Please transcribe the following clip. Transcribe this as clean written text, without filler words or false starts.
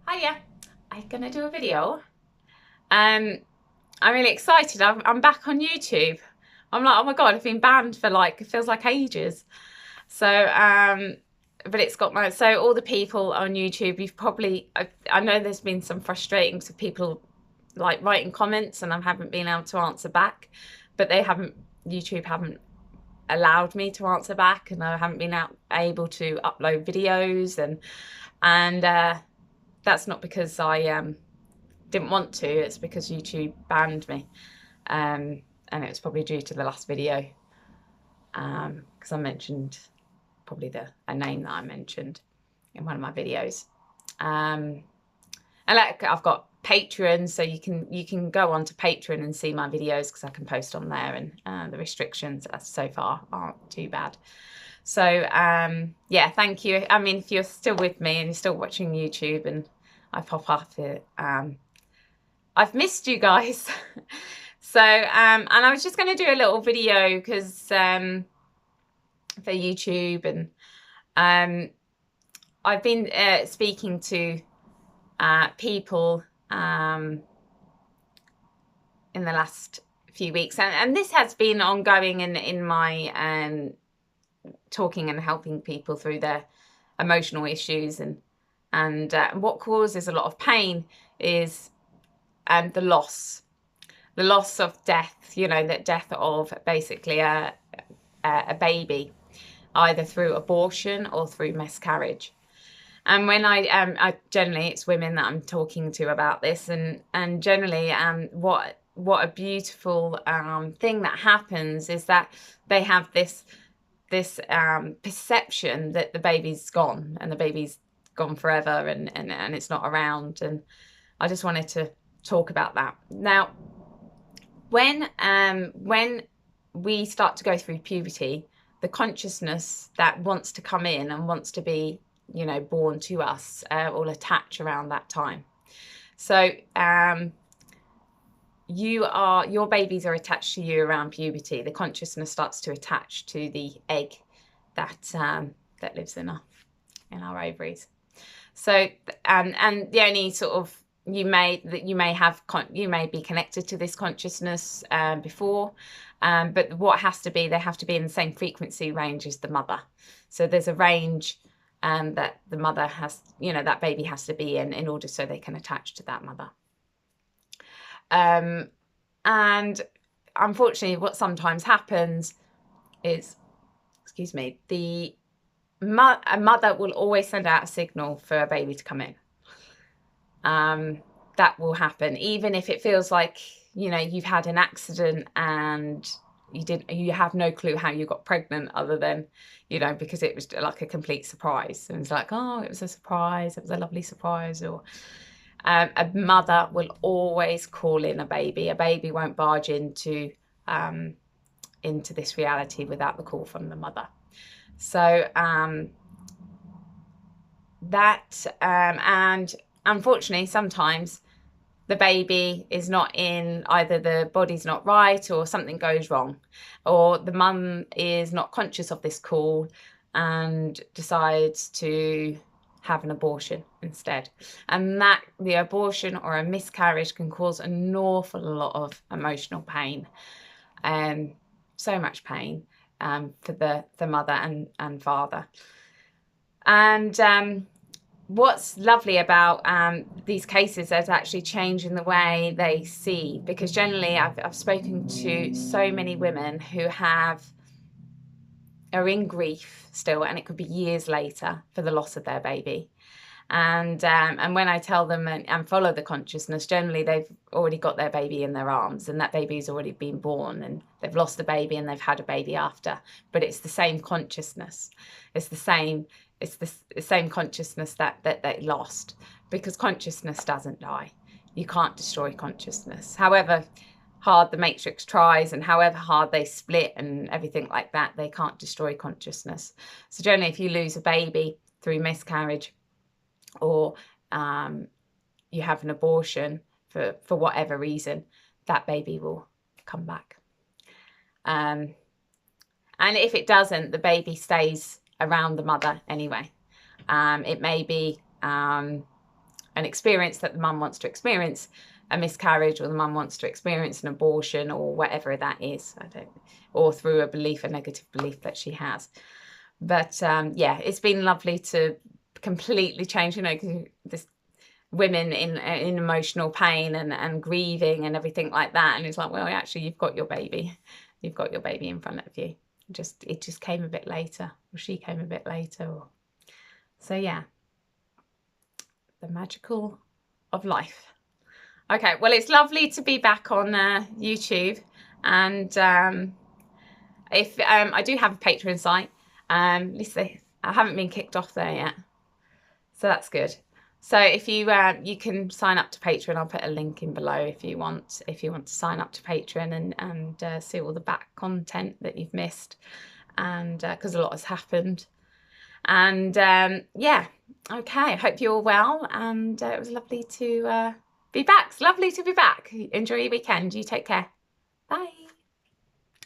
Hiya, I'm gonna do a video. I'm really excited. I'm back on YouTube. I'm like, oh my God, I've been banned for like, it feels like ages. So, but it's got my, so all the people on YouTube, you've probably, I know there's been some frustrating to people like writing comments and I haven't been able to answer back, but YouTube haven't allowed me to answer back and I haven't been able to upload videos and that's not because I didn't want to, it's because YouTube banned me. And it was probably due to the last video, because I mentioned probably a name that I mentioned in one of my videos. And like I've got Patreon, so you can go on to Patreon and see my videos because I can post on there, and the restrictions so far aren't too bad. So yeah, thank you. I mean, if you're still with me and you're still watching YouTube and I pop up here, I've missed you guys. So, and I was just going to do a little video because for YouTube, and I've been speaking to people in the last few weeks, and this has been ongoing in my talking and helping people through their emotional issues, and what causes a lot of pain is the loss of death, that death of basically a baby, either through abortion or through miscarriage. And when I generally, it's women that I'm talking to about this, and generally, what a beautiful thing that happens is that they have this perception that the baby's gone and the baby's gone forever and it's not around. And I just wanted to talk about that now. When we start to go through puberty, the consciousness that wants to come in and wants to be, born to us will attach around that time. So your babies are attached to you around puberty. The consciousness starts to attach to the egg that lives in our ovaries. So and the only sort of you may be connected to this consciousness before, but what has to be, they have to be in the same frequency range as the mother. So there's a range that the mother has, that baby has to be in order so they can attach to that mother. And unfortunately, what sometimes happens is, excuse me, a mother will always send out a signal for a baby to come in. That will happen, even if it feels like, you've had an accident and you have no clue how you got pregnant, other than, because it was like a complete surprise. And it's like, oh, it was a surprise. It was a lovely surprise. Or a mother will always call in a baby. A baby won't barge into this reality without the call from the mother. So and unfortunately, sometimes the baby is not in, either the body's not right or something goes wrong, or the mum is not conscious of this call and decides to have an abortion instead. And that the abortion or a miscarriage can cause an awful lot of emotional pain, so much pain for the mother and father. And what's lovely about these cases is actually changing the way they see, because generally I've spoken to so many women who are in grief still, and it could be years later, for the loss of their baby. And when I tell them and follow the consciousness, generally they've already got their baby in their arms, and that baby's already been born, and they've lost the baby and they've had a baby after. But it's the same consciousness. It's the same consciousness that they lost, because consciousness doesn't die. You can't destroy consciousness. However hard the matrix tries and however hard they split and everything like that, they can't destroy consciousness. So generally, if you lose a baby through miscarriage, or you have an abortion for whatever reason, that baby will come back. And if it doesn't, the baby stays around the mother anyway. It may be a an experience that the mum wants to experience a miscarriage, or the mum wants to experience an abortion, or whatever that is. Or through a belief, a negative belief that she has. But yeah, it's been lovely to completely change, you know, this women in emotional pain and grieving and everything like that. And it's like, well, actually, you've got your baby. You've got your baby in front of you. It just came a bit later, or she came a bit later. So yeah, the magical of life. Okay, well, it's lovely to be back on YouTube, and if I do have a Patreon site, at least I haven't been kicked off there yet, so that's good. So if you you can sign up to Patreon, I'll put a link in below if you want to sign up to Patreon and see all the back content that you've missed, and because a lot has happened. And yeah, okay, I hope you're all well, and it was lovely to be back. It's lovely to be back. Enjoy your weekend. You take care. Bye.